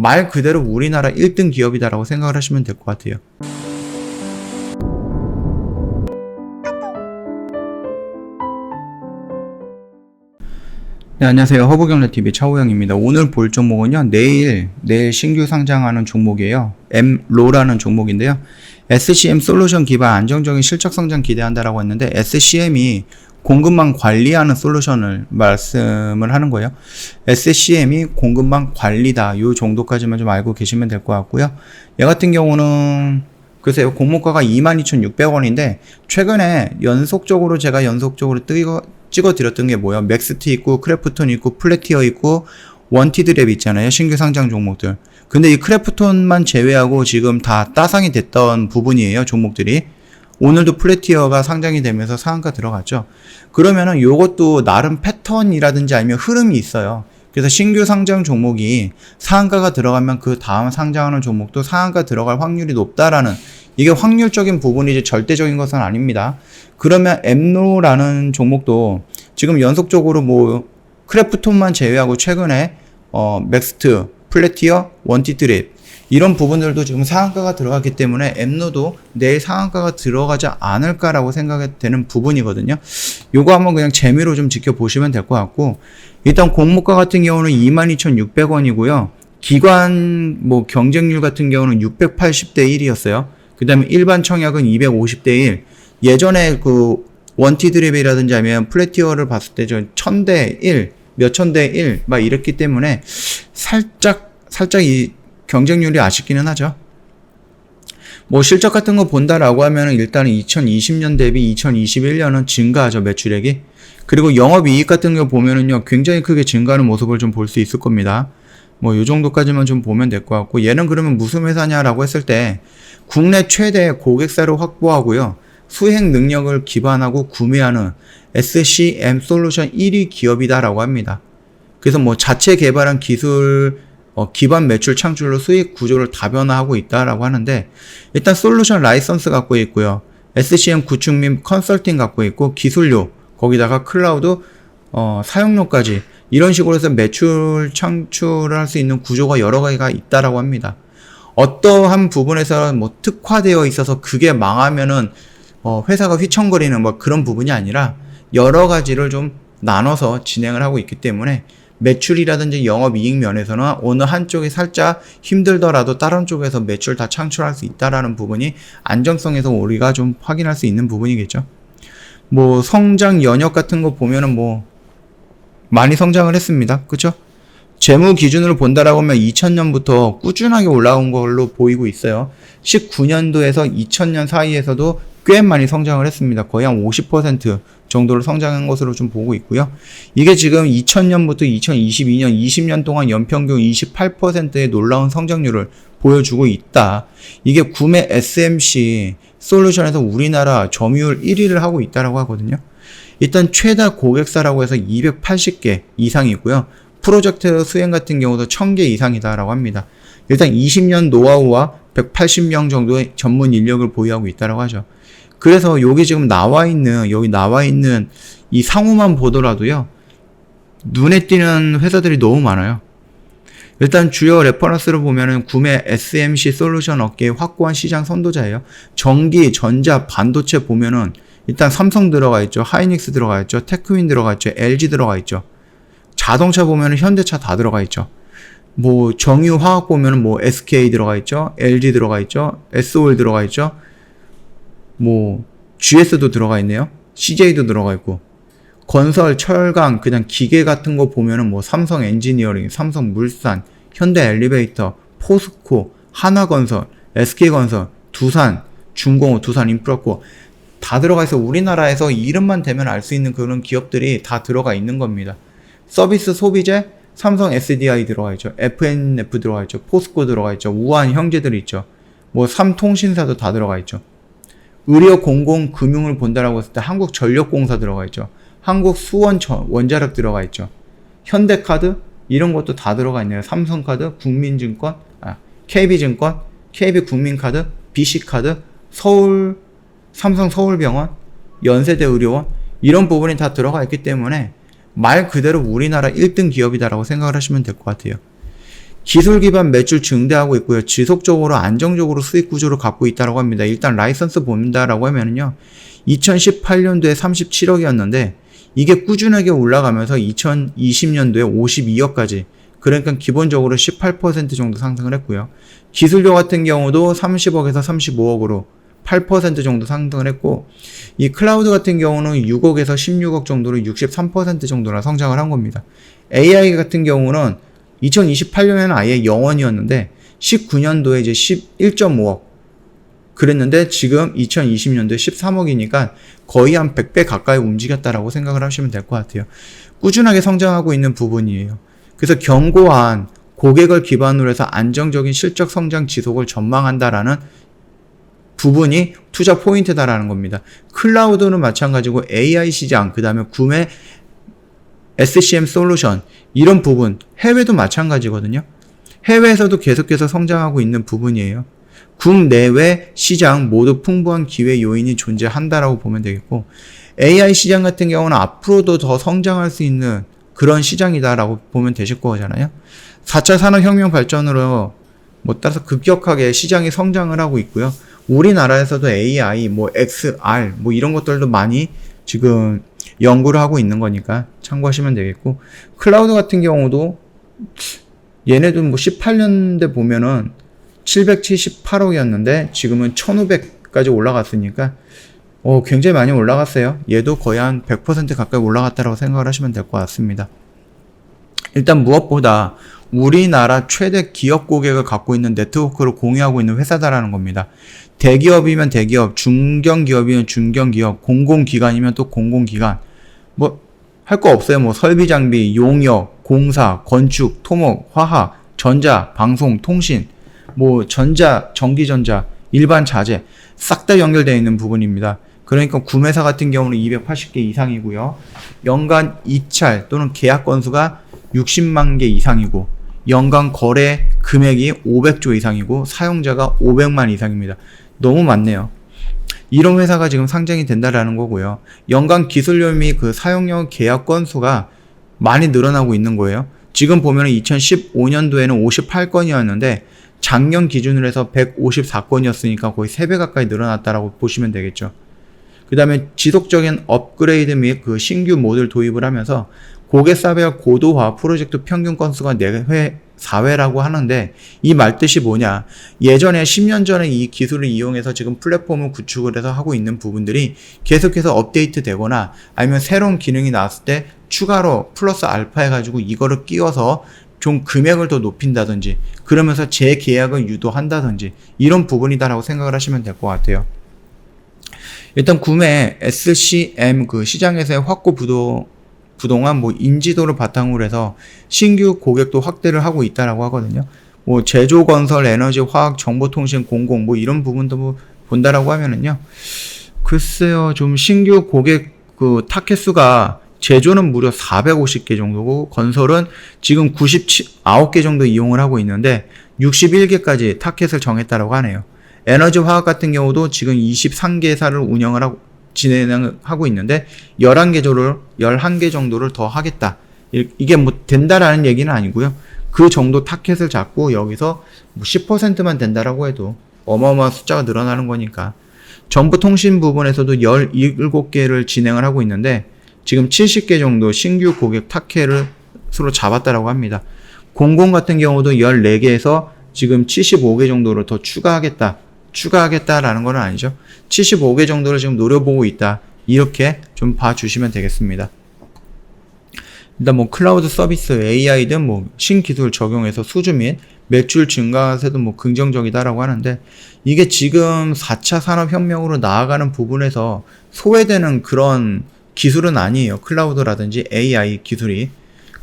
말 그대로 우리나라 1등 기업이다라고 생각을 하시면 될 것 같아요. 네, 안녕하세요. 허브경제TV 차우영입니다. 오늘 볼 종목은요, 내일 신규 상장하는 종목이에요. 엠로라는 종목인데요. SCM 솔루션 기반 안정적인 실적 성장 기대한다라고 했는데, SCM이 공급망 관리하는 솔루션을 말씀을 하는 거예요. SCM이 공급망 관리다. 요 정도까지만 좀 알고 계시면 될 것 같고요. 얘 같은 경우는 글쎄요, 공모가가 22,600원인데, 최근에 제가 연속적으로 찍어드렸던 게 뭐야? 맥스티 있고, 크래프톤 있고, 플래티어 있고, 원티드랩 있잖아요. 신규 상장 종목들. 근데 이 크래프톤만 제외하고 지금 다 따상이 됐던 부분이에요. 종목들이. 오늘도 플래티어가 상장이 되면서 상한가 들어갔죠. 그러면은 요것도 나름 패턴이라든지 아니면 흐름이 있어요. 그래서 신규 상장 종목이 상한가가 들어가면 그 다음 상장하는 종목도 상한가 들어갈 확률이 높다라는, 이게 확률적인 부분이지 절대적인 것은 아닙니다. 그러면 엠노라는 종목도 지금 연속적으로 뭐 크래프톤만 제외하고 최근에 맥스트, 플래티어, 원티드랩 이런 부분들도 지금 상한가가 들어갔기 때문에 엠노도 내일 상한가가 들어가지 않을까라고 생각이 되는 부분이거든요. 요거 한번 그냥 재미로 좀 지켜보시면 될 것 같고, 일단 공모가 같은 경우는 22,600원이고요. 기관 경쟁률 같은 경우는 680대 1이었어요. 그 다음에 일반 청약은 250대 1. 예전에 그 원티드랩이라든지 아니면 플래티어를 봤을 때 좀 1000대 1, 몇천대 1 막 이랬기 때문에 살짝 이 경쟁률이 아쉽기는 하죠. 실적 같은 거 본다라고 하면은 일단은 2020년 대비 2021년은 증가하죠, 매출액이. 그리고 영업이익 같은 거 보면은요, 굉장히 크게 증가하는 모습을 좀 볼 수 있을 겁니다. 요 정도까지만 좀 보면 될 것 같고, 얘는 그러면 무슨 회사냐라고 했을 때, 국내 최대 고객사를 확보하고요, 수행 능력을 기반하고 구매하는 SCM 솔루션 1위 기업이다라고 합니다. 그래서 자체 개발한 기술, 기반 매출 창출로 수익 구조를 다변화하고 있다라고 하는데, 일단 솔루션 라이선스 갖고 있고요. SCM 구축 및 컨설팅 갖고 있고, 기술료, 거기다가 클라우드, 사용료까지 이런 식으로 해서 매출 창출을 할 수 있는 구조가 여러 가지가 있다라고 합니다. 어떠한 부분에서 특화되어 있어서 그게 망하면은, 회사가 휘청거리는 그런 부분이 아니라 여러 가지를 좀 나눠서 진행을 하고 있기 때문에 매출이라든지 영업이익 면에서는 어느 한쪽이 살짝 힘들더라도 다른 쪽에서 매출 다 창출할 수 있다라는 부분이 안정성에서 우리가 좀 확인할 수 있는 부분이겠죠. 성장 연역 같은 거 보면은 많이 성장을 했습니다. 그쵸? 재무 기준으로 본다라고 하면 2000년부터 꾸준하게 올라온 걸로 보이고 있어요. 19년도에서 2000년 사이에서도 꽤 많이 성장을 했습니다. 거의 한 50% 정도로 성장한 것으로 좀 보고 있고요. 이게 지금 2000년부터 2022년, 20년 동안 연평균 28%의 놀라운 성장률을 보여주고 있다. 이게 구매 SMC 솔루션에서 우리나라 점유율 1위를 하고 있다라고 하거든요. 일단 최다 고객사라고 해서 280개 이상이고요. 프로젝트 수행 같은 경우도 1000개 이상이다라고 합니다. 일단 20년 노하우와 180명 정도의 전문 인력을 보유하고 있다라고 하죠. 그래서 여기 지금 나와 있는 이 상호만 보더라도요, 눈에 띄는 회사들이 너무 많아요. 일단 주요 레퍼런스를 보면은 구매 SMC 솔루션 업계의 확고한 시장 선도자예요. 전기, 전자, 반도체 보면은 일단 삼성 들어가 있죠. 하이닉스 들어가 있죠. 테크윈 들어가 있죠. LG 들어가 있죠. 자동차 보면은 현대차 다 들어가 있죠. 정유화학 보면은 SK 들어가 있죠. LG 들어가 있죠. SOL 들어가 있죠. GS도 들어가 있네요. CJ도 들어가 있고. 건설, 철강, 그냥 기계 같은 거 보면은 삼성 엔지니어링, 삼성 물산, 현대 엘리베이터, 포스코, 한화건설, SK건설, 두산, 중공업, 두산 인프라코 다 들어가 있어. 우리나라에서 이름만 대면 알 수 있는 그런 기업들이 다 들어가 있는 겁니다. 서비스 소비재, 삼성 SDI 들어가 있죠. FNF 들어가 있죠. 포스코 들어가 있죠. 우한 형제들 있죠. 삼통신사도 다 들어가 있죠. 의료 공공 금융을 본다라고 했을 때 한국전력공사 들어가 있죠. 한국수원 원자력 들어가 있죠. 현대카드 이런 것도 다 들어가 있네요. 삼성카드, 국민증권, KB증권, KB국민카드, BC카드, 삼성 서울병원, 연세대의료원 이런 부분이 다 들어가 있기 때문에 말 그대로 우리나라 1등 기업이다라고 생각을 하시면 될 것 같아요. 기술 기반 매출 증대하고 있고요. 지속적으로 안정적으로 수익 구조를 갖고 있다고 합니다. 일단 라이선스 본다라고 하면은요. 2018년도에 37억이었는데 이게 꾸준하게 올라가면서 2020년도에 52억까지, 그러니까 기본적으로 18% 정도 상승을 했고요. 기술료 같은 경우도 30억에서 35억으로 8% 정도 상승을 했고, 이 클라우드 같은 경우는 6억에서 16억 정도로 63% 정도나 성장을 한 겁니다. AI 같은 경우는 2028년에는 아예 0원이었는데 19년도에 이제 11.5억 그랬는데 지금 2020년도에 13억이니까 거의 한 100배 가까이 움직였다라고 생각을 하시면 될 것 같아요. 꾸준하게 성장하고 있는 부분이에요. 그래서 견고한 고객을 기반으로 해서 안정적인 실적 성장 지속을 전망한다라는 부분이 투자 포인트다라는 겁니다. 클라우드는 마찬가지고 AI 시장, 그 다음에 구매 SCM 솔루션, 이런 부분, 해외도 마찬가지거든요. 해외에서도 계속해서 성장하고 있는 부분이에요. 국내외 시장 모두 풍부한 기회 요인이 존재한다라고 보면 되겠고, AI 시장 같은 경우는 앞으로도 더 성장할 수 있는 그런 시장이다라고 보면 되실 거잖아요. 4차 산업혁명 발전으로 따라서 급격하게 시장이 성장을 하고 있고요. 우리나라에서도 AI, XR, 이런 것들도 많이 지금 연구를 하고 있는 거니까 참고하시면 되겠고, 클라우드 같은 경우도 얘네도 18년대 보면은 778억이었는데 지금은 1500까지 올라갔으니까 굉장히 많이 올라갔어요. 얘도 거의 한 100% 가까이 올라갔다고 생각을 하시면 될 것 같습니다. 일단 무엇보다 우리나라 최대 기업 고객을 갖고 있는 네트워크를 공유하고 있는 회사다라는 겁니다. 대기업이면 대기업, 중견기업이면 중견기업, 공공기관이면 또 공공기관, 할 거 없어요. 설비 장비, 용역, 공사, 건축, 토목, 화학, 전자, 방송, 통신, 전자, 전기전자, 일반 자재 싹 다 연결되어 있는 부분입니다. 그러니까 구매사 같은 경우는 280개 이상이고요. 연간 입찰 또는 계약 건수가 60만 개 이상이고, 연간 거래 금액이 500조 이상이고, 사용자가 500만 이상입니다. 너무 많네요. 이런 회사가 지금 상장이 된다라는 거고요. 연간 기술료 및 그 사용료 계약 건수가 많이 늘어나고 있는 거예요. 지금 보면 2015년도에는 58건이었는데 작년 기준으로 해서 154건이었으니까 거의 3배 가까이 늘어났다라고 보시면 되겠죠. 그 다음에 지속적인 업그레이드 및 그 신규 모듈 도입을 하면서 고객사별 고도화 프로젝트 평균 건수가 4회, 4회라고 하는데, 이 말뜻이 뭐냐? 예전에 10년 전에 이 기술을 이용해서 지금 플랫폼을 구축을 해서 하고 있는 부분들이 계속해서 업데이트 되거나 아니면 새로운 기능이 나왔을 때 추가로 플러스 알파 해가지고 이거를 끼워서 좀 금액을 더 높인다든지 그러면서 재계약을 유도한다든지 이런 부분이다라고 생각을 하시면 될 것 같아요. 일단 구매 SCM 그 시장에서의 확고 부동한 인지도를 바탕으로 해서 신규 고객도 확대를 하고 있다라고 하거든요. 제조, 건설, 에너지, 화학, 정보통신, 공공 이런 부분도 본다라고 하면은요. 글쎄요, 좀 신규 고객 그 타켓 수가 제조는 무려 450개 정도고, 건설은 지금 99개 정도 이용을 하고 있는데 61개까지 타켓을 정했다라고 하네요. 에너지 화학 같은 경우도 지금 23개사를 진행하고 있는데 11개 정도를 더 하겠다. 이게 된다라는 얘기는 아니고요. 그 정도 타켓을 잡고 여기서 10%만 된다라고 해도 어마어마한 숫자가 늘어나는 거니까. 정보통신 부분에서도 17개를 진행을 하고 있는데 지금 70개 정도 신규 고객 타켓을 서로 잡았다라고 합니다. 공공 같은 경우도 14개에서 지금 75개 정도를 더 추가하겠다라는 건 아니죠. 75개 정도를 지금 노려보고 있다. 이렇게 좀 봐주시면 되겠습니다. 일단 클라우드 서비스, AI든 신기술 적용해서 수주 및 매출 증가세도 긍정적이다라고 하는데, 이게 지금 4차 산업혁명으로 나아가는 부분에서 소외되는 그런 기술은 아니에요. 클라우드라든지 AI 기술이.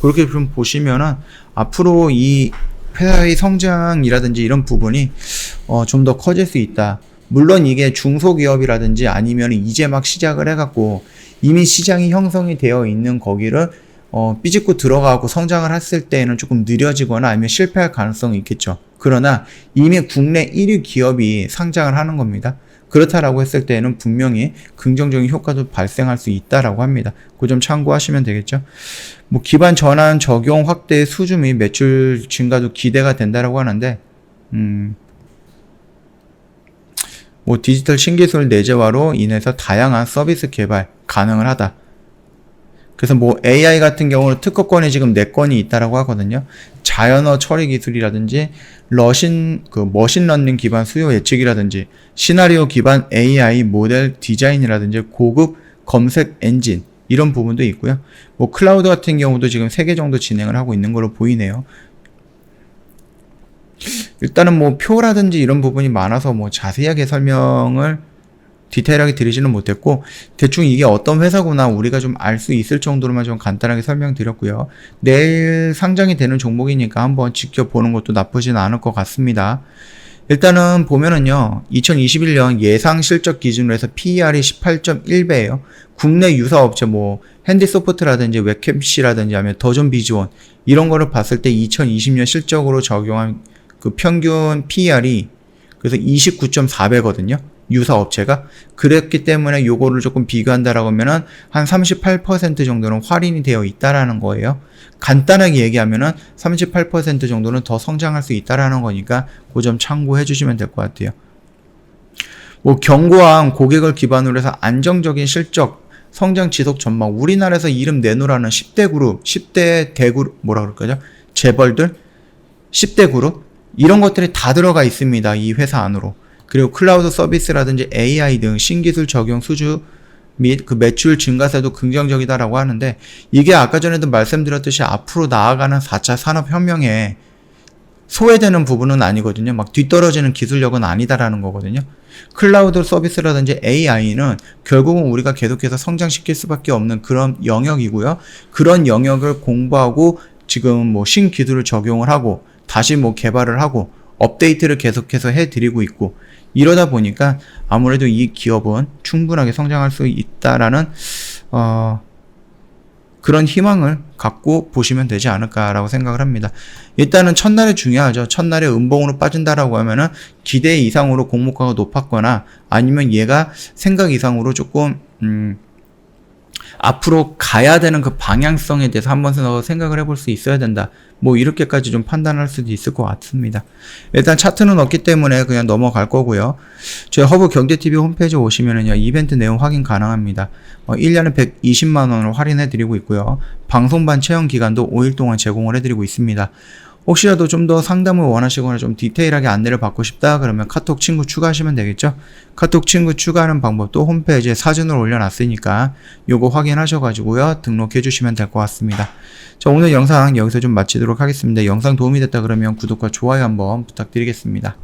그렇게 좀 보시면은 앞으로 이 회사의 성장이라든지 이런 부분이 좀 더 커질 수 있다. 물론 이게 중소기업이라든지 아니면 이제 막 시작을 해갖고 이미 시장이 형성이 되어 있는 거기를 삐집고 들어가고 성장을 했을 때에는 조금 느려지거나 아니면 실패할 가능성이 있겠죠. 그러나 이미 국내 1위 기업이 상장을 하는 겁니다. 그렇다라고 했을 때에는 분명히 긍정적인 효과도 발생할 수 있다라고 합니다. 그 점 참고하시면 되겠죠. 뭐 기반 전환 적용 확대 수주 및 매출 증가도 기대가 된다라고 하는데, 뭐 디지털 신기술 내재화로 인해서 다양한 서비스 개발 가능을 하다. 그래서 뭐 AI 같은 경우는 특허권이 지금 4건이 있다라고 하거든요. 자연어 처리 기술이라든지 머신러닝 기반 수요 예측이라든지 시나리오 기반 AI 모델 디자인이라든지 고급 검색 엔진 이런 부분도 있고요. 뭐 클라우드 같은 경우도 지금 3개 정도 진행을 하고 있는 걸로 보이네요. 일단은 뭐 표라든지 이런 부분이 많아서 뭐 자세하게 설명을 디테일하게 드리지는 못했고, 대충 이게 어떤 회사구나 우리가 좀 알 수 있을 정도로만 좀 간단하게 설명드렸고요. 내일 상장이 되는 종목이니까 한번 지켜보는 것도 나쁘진 않을 것 같습니다. 일단은 보면은요, 2021년 예상 실적 기준으로 해서 PER이 18.1배예요. 국내 유사업체 뭐 핸디소프트라든지 웹캠시라든지 하면 더존비즈원 이런 거를 봤을 때 2020년 실적으로 적용한 그 평균 PER이 그래서 29.4배거든요. 유사업체가. 그랬기 때문에 요거를 조금 비교한다라고 하면은 한 38% 정도는 할인이 되어 있다라는 거예요. 간단하게 얘기하면은 38% 정도는 더 성장할 수 있다라는 거니까 그 점 참고해 주시면 될 것 같아요. 뭐 견고한 고객을 기반으로 해서 안정적인 실적, 성장 지속 전망, 우리나라에서 이름 내놓으라는 10대 그룹, 10대 대그룹, 뭐라 그럴까요? 재벌들? 10대 그룹? 이런 것들이 다 들어가 있습니다. 이 회사 안으로. 그리고 클라우드 서비스라든지 AI 등 신기술 적용 수주 및 그 매출 증가세도 긍정적이다라고 하는데, 이게 아까 전에도 말씀드렸듯이 앞으로 나아가는 4차 산업혁명에 소외되는 부분은 아니거든요. 막 뒤떨어지는 기술력은 아니다라는 거거든요. 클라우드 서비스라든지 AI는 결국은 우리가 계속해서 성장시킬 수밖에 없는 그런 영역이고요. 그런 영역을 공부하고 지금 뭐 신기술을 적용을 하고 다시 뭐 개발을 하고 업데이트를 계속해서 해드리고 있고, 이러다 보니까 아무래도 이 기업은 충분하게 성장할 수 있다라는 그런 희망을 갖고 보시면 되지 않을까라고 생각을 합니다. 일단은 첫날에 중요하죠. 첫날에 음봉으로 빠진다라고 하면은 기대 이상으로 공모가가 높았거나 아니면 얘가 생각 이상으로 조금 앞으로 가야 되는 그 방향성에 대해서 한번 더 생각을 해볼 수 있어야 된다. 뭐 이렇게까지 좀 판단할 수도 있을 것 같습니다. 일단 차트는 없기 때문에 그냥 넘어갈 거고요. 저희 허브 경제TV 홈페이지 오시면은요, 이벤트 내용 확인 가능합니다. 1년에 120만 원을 할인해 드리고 있고요. 방송반 체험 기간도 5일 동안 제공을 해드리고 있습니다. 혹시라도 좀 더 상담을 원하시거나 좀 디테일하게 안내를 받고 싶다 그러면 카톡 친구 추가하시면 되겠죠. 카톡 친구 추가하는 방법도 홈페이지에 사진을 올려놨으니까 요거 확인하셔가지고요, 등록해 주시면 될 것 같습니다. 자, 오늘 영상 여기서 좀 마치도록 하겠습니다. 영상 도움이 됐다 그러면 구독과 좋아요 한번 부탁드리겠습니다.